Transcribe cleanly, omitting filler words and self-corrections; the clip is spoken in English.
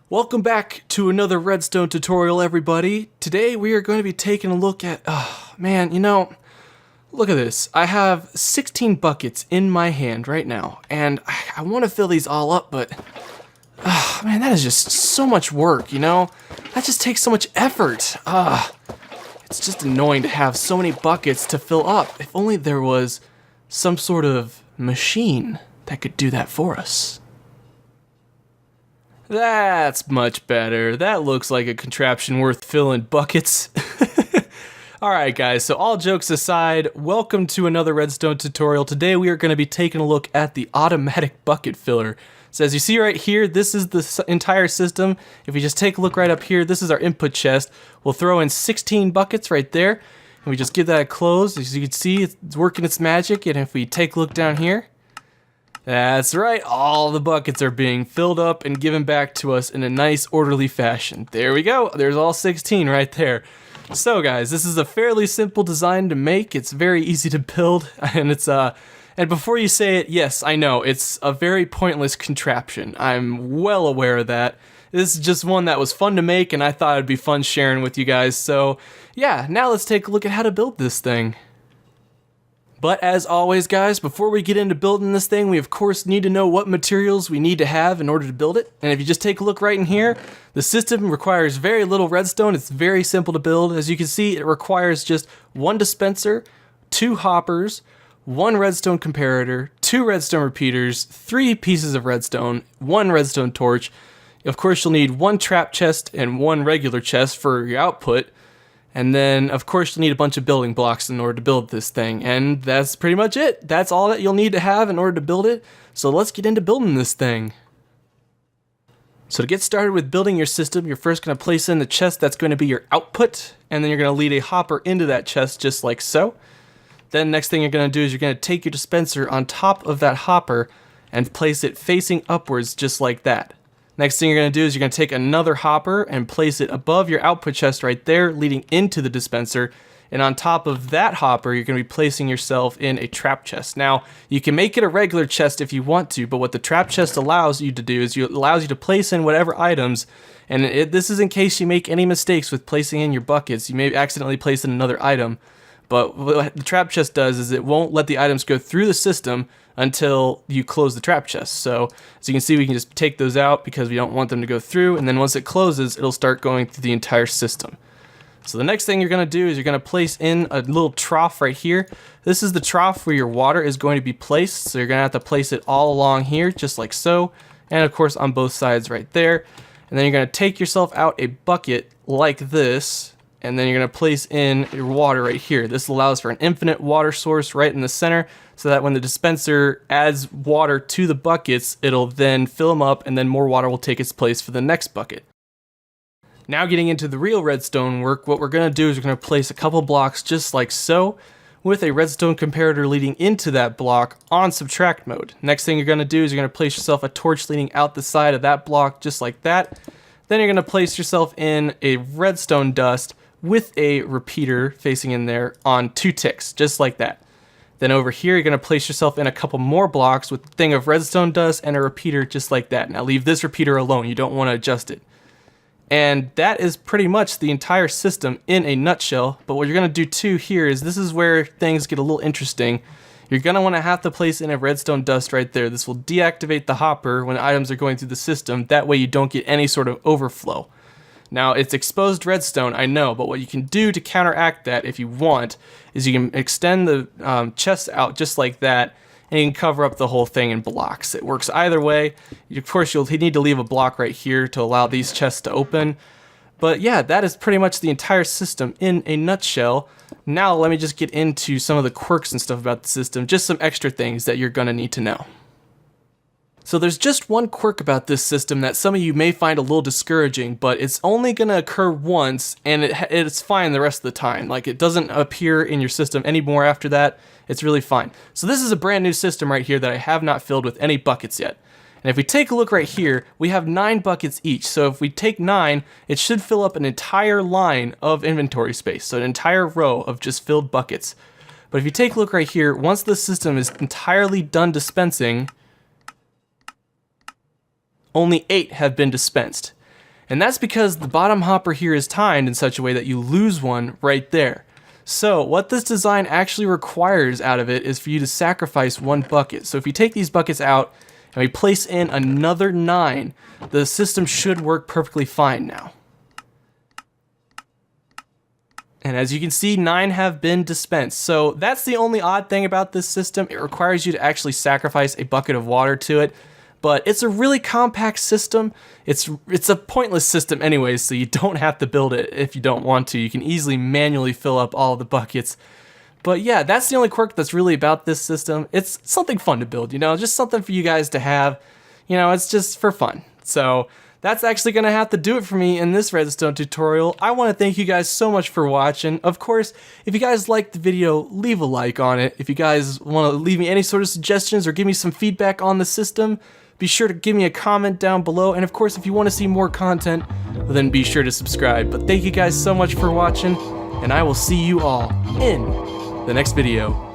Welcome back to another Redstone tutorial, everybody. Today we are going to be taking a look at, look at this. I have 16 buckets in my hand right now, and I want to fill these all up, but, man, that is just so much work, That just takes so much effort. It's just annoying to have so many buckets to fill up. If only there was some sort of machine that could do that for us. That's much better. That looks like a contraption worth filling buckets. Alright guys, so all jokes aside, welcome to another Redstone tutorial. Today we are going to be taking a look at the automatic bucket filler. So as you see right here, this is the entire system. If we just take a look right up here, this is our input chest. We'll throw in 16 buckets right there, and we just give that a close. As you can see, it's working its magic, and if we take a look down here, that's right, all the buckets are being filled up and given back to us in a nice orderly fashion. There we go, there's all 16 right there. So guys, this is a fairly simple design to make. It's very easy to build, and and before you say it, yes, I know, it's a very pointless contraption. I'm well aware of that. This is just one that was fun to make, and I thought it'd be fun sharing with you guys. So yeah, now let's take a look at how to build this thing. But as always guys, before we get into building this thing, we of course need to know what materials we need to have in order to build it. And if you just take a look right in here, the system requires very little redstone. It's very simple to build. As you can see, it requires just one dispenser, 2 hoppers, 1 redstone comparator, 2 redstone repeaters, 3 pieces of redstone, 1 redstone torch. Of course, you'll need 1 trap chest and 1 regular chest for your output. And then, of course, you'll need a bunch of building blocks in order to build this thing. And that's pretty much it. That's all that you'll need to have in order to build it. So let's get into building this thing. So to get started with building your system, you're first going to place in the chest that's going to be your output. And then you're going to lead a hopper into that chest just like so. Then next thing you're going to do is you're going to take your dispenser on top of that hopper and place it facing upwards just like that. Next thing you're going to do is you're going to take another hopper and place it above your output chest right there, leading into the dispenser. And on top of that hopper, you're going to be placing yourself in a trap chest. Now, you can make it a regular chest if you want to, but what the trap chest allows you to do is it allows you to place in whatever items. And this is in case you make any mistakes with placing in your buckets. You may accidentally place in another item. But what the trap chest does is it won't let the items go through the system until you close the trap chest. So as you can see, we can just take those out because we don't want them to go through, and then once it closes, it'll start going through the entire system. So the next thing you're going to do is you're going to place in a little trough right here. This is the trough where your water is going to be placed, so you're going to have to place it all along here, just like so, and of course on both sides right there. And then you're going to take yourself out a bucket like this, and then you're going to place in your water right here. This allows for an infinite water source right in the center, so that when the dispenser adds water to the buckets, it'll then fill them up, and then more water will take its place for the next bucket. Now getting into the real redstone work, what we're going to do is we're going to place a couple blocks just like so, with a redstone comparator leading into that block on subtract mode. Next thing you're going to do is you're going to place yourself a torch leading out the side of that block just like that. Then you're going to place yourself in a redstone dust with a repeater facing in there on 2 ticks, just like that. Then over here, you're going to place yourself in a couple more blocks with a thing of redstone dust and a repeater just like that. Now leave this repeater alone, you don't want to adjust it. And that is pretty much the entire system in a nutshell. But what you're going to do too here is this is where things get a little interesting. You're going to want to have to place in a redstone dust right there. This will deactivate the hopper when items are going through the system. That way you don't get any sort of overflow. Now, it's exposed redstone, I know, but what you can do to counteract that, if you want, is you can extend the chest out just like that, and you can cover up the whole thing in blocks. It works either way. Of course, you'll need to leave a block right here to allow these chests to open. But yeah, that is pretty much the entire system in a nutshell. Now, let me just get into some of the quirks and stuff about the system, just some extra things that you're going to need to know. So there's just one quirk about this system that some of you may find a little discouraging, but it's only going to occur once, and it's fine the rest of the time. Like, it doesn't appear in your system anymore after that. It's really fine. So this is a brand new system right here that I have not filled with any buckets yet. And if we take a look right here, we have 9 buckets each. So if we take 9, it should fill up an entire line of inventory space. So an entire row of just filled buckets. But if you take a look right here, once the system is entirely done dispensing, only 8 have been dispensed. And that's because the bottom hopper here is timed in such a way that you lose one right there. So what this design actually requires out of it is for you to sacrifice one bucket. So if you take these buckets out and we place in another 9, the system should work perfectly fine now. And as you can see, 9 have been dispensed. So that's the only odd thing about this system. It requires you to actually sacrifice a bucket of water to it. But it's a really compact system. It's a pointless system anyways, so you don't have to build it if you don't want to. You can easily manually fill up all the buckets. But yeah, that's the only quirk that's really about this system. It's something fun to build, you know, just something for you guys to have. You know, it's just for fun. So that's actually going to have to do it for me in this redstone tutorial. I want to thank you guys so much for watching. Of course, if you guys liked the video, leave a like on it. If you guys want to leave me any sort of suggestions or give me some feedback on the system, be sure to give me a comment down below. And of course, if you want to see more content, well, then be sure to subscribe. But thank you guys so much for watching, and I will see you all in the next video.